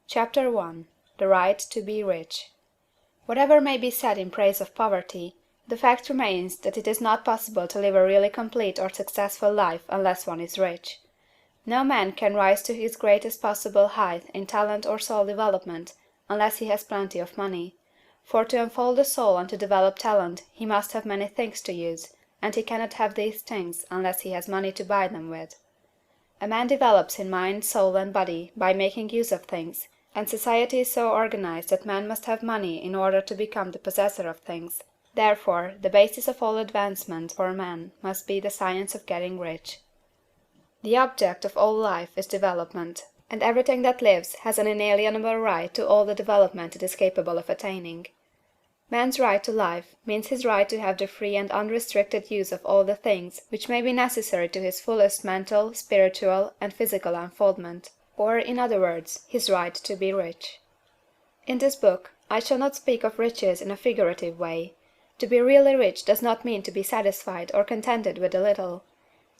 Chapter 1. The Right to be Rich. Whatever may be said in praise of poverty, the fact remains that it is not possible to live a really complete or successful life unless one is rich. No man can rise to his greatest possible height in talent or soul development unless he has plenty of money, for to unfold the soul and to develop talent he must have many things to use, and he cannot have these things unless he has money to buy them with. A man develops in mind, soul, and body by making use of things, and society is so organized that man must have money in order to become the possessor of things. Therefore, the basis of all advancement for man must be the science of getting rich. The object of all life is development, and everything that lives has an inalienable right to all the development it is capable of attaining. Man's right to life means his right to have the free and unrestricted use of all the things which may be necessary to his fullest mental, spiritual, and physical unfoldment, or, in other words, his right to be rich. In this book, I shall not speak of riches in a figurative way. To be really rich does not mean to be satisfied or contented with a little.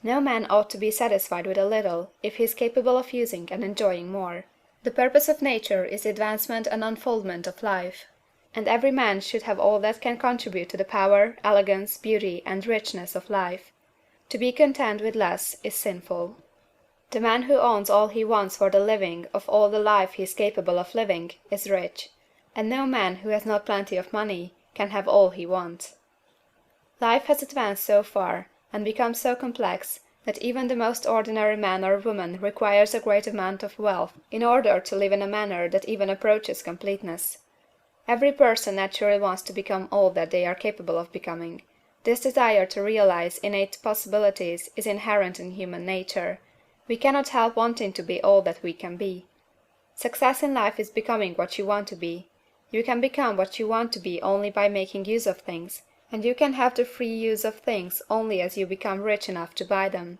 No man ought to be satisfied with a little if he is capable of using and enjoying more. The purpose of nature is the advancement and unfoldment of life, and every man should have all that can contribute to the power, elegance, beauty, and richness of life. To be content with less is sinful. The man who owns all he wants for the living of all the life he is capable of living is rich, and no man who has not plenty of money can have all he wants. Life has advanced so far, and become so complex, that even the most ordinary man or woman requires a great amount of wealth in order to live in a manner that even approaches completeness. Every person naturally wants to become all that they are capable of becoming. This desire to realize innate possibilities is inherent in human nature. We cannot help wanting to be all that we can be. Success in life is becoming what you want to be. You can become what you want to be only by making use of things, and you can have the free use of things only as you become rich enough to buy them.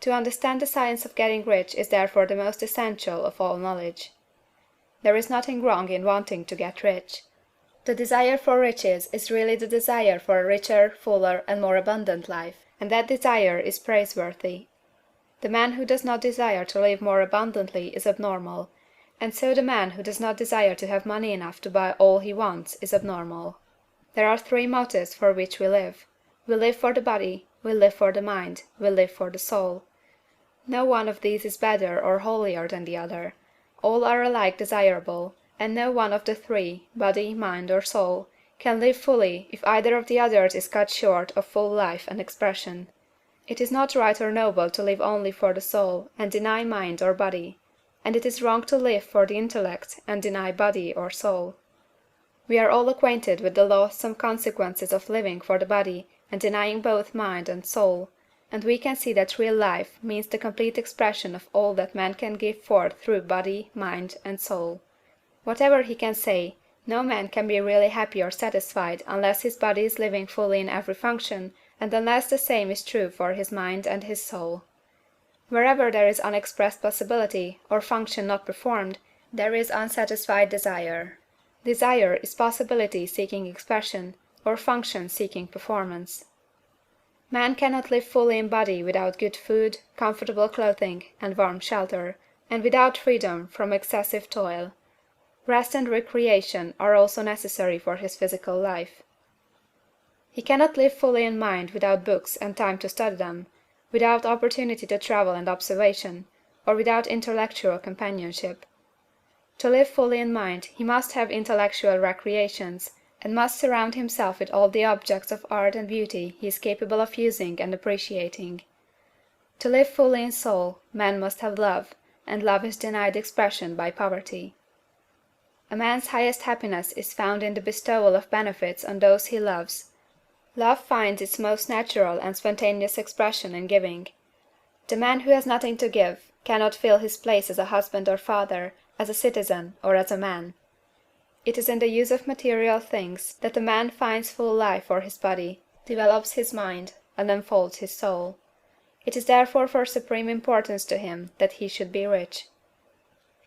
To understand the science of getting rich is therefore the most essential of all knowledge. There is nothing wrong in wanting to get rich. The desire for riches is really the desire for a richer, fuller, and more abundant life, and that desire is praiseworthy. The man who does not desire to live more abundantly is abnormal, and so the man who does not desire to have money enough to buy all he wants is abnormal. There are three motives for which we live. We live for the body, we live for the mind, we live for the soul. No one of these is better or holier than the other. All are alike desirable, and no one of the three, body, mind, or soul, can live fully if either of the others is cut short of full life and expression. It is not right or noble to live only for the soul and deny mind or body, and it is wrong to live for the intellect and deny body or soul. We are all acquainted with the loathsome consequences of living for the body and denying both mind and soul, and we can see that real life means the complete expression of all that man can give forth through body, mind, and soul. Whatever he can say, no man can be really happy or satisfied unless his body is living fully in every function, and unless the same is true for his mind and his soul. Wherever there is unexpressed possibility, or function not performed, there is unsatisfied desire. Desire is possibility seeking expression, or function seeking performance. Man cannot live fully in body without good food, comfortable clothing, and warm shelter, and without freedom from excessive toil. Rest and recreation are also necessary for his physical life. He cannot live fully in mind without books and time to study them, without opportunity to travel and observation, or without intellectual companionship. To live fully in mind he must have intellectual recreations, and must surround himself with all the objects of art and beauty he is capable of using and appreciating. To live fully in soul, man must have love, and love is denied expression by poverty. A man's highest happiness is found in the bestowal of benefits on those he loves. Love finds its most natural and spontaneous expression in giving. The man who has nothing to give cannot fill his place as a husband or father, as a citizen, or as a man. It is in the use of material things that a man finds full life for his body, develops his mind, and unfolds his soul. It is therefore for supreme importance to him that he should be rich.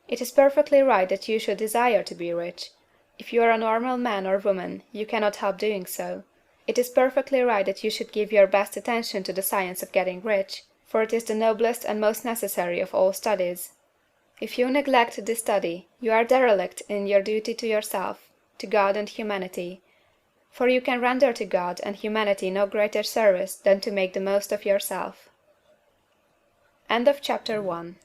It is perfectly right that you should desire to be rich. If you are a normal man or woman, you cannot help doing so. It is perfectly right that you should give your best attention to the science of getting rich, for it is the noblest and most necessary of all studies. If you neglect this study, you are derelict in your duty to yourself, to God and humanity; for you can render to God and humanity no greater service than to make the most of yourself. CHAPTER II.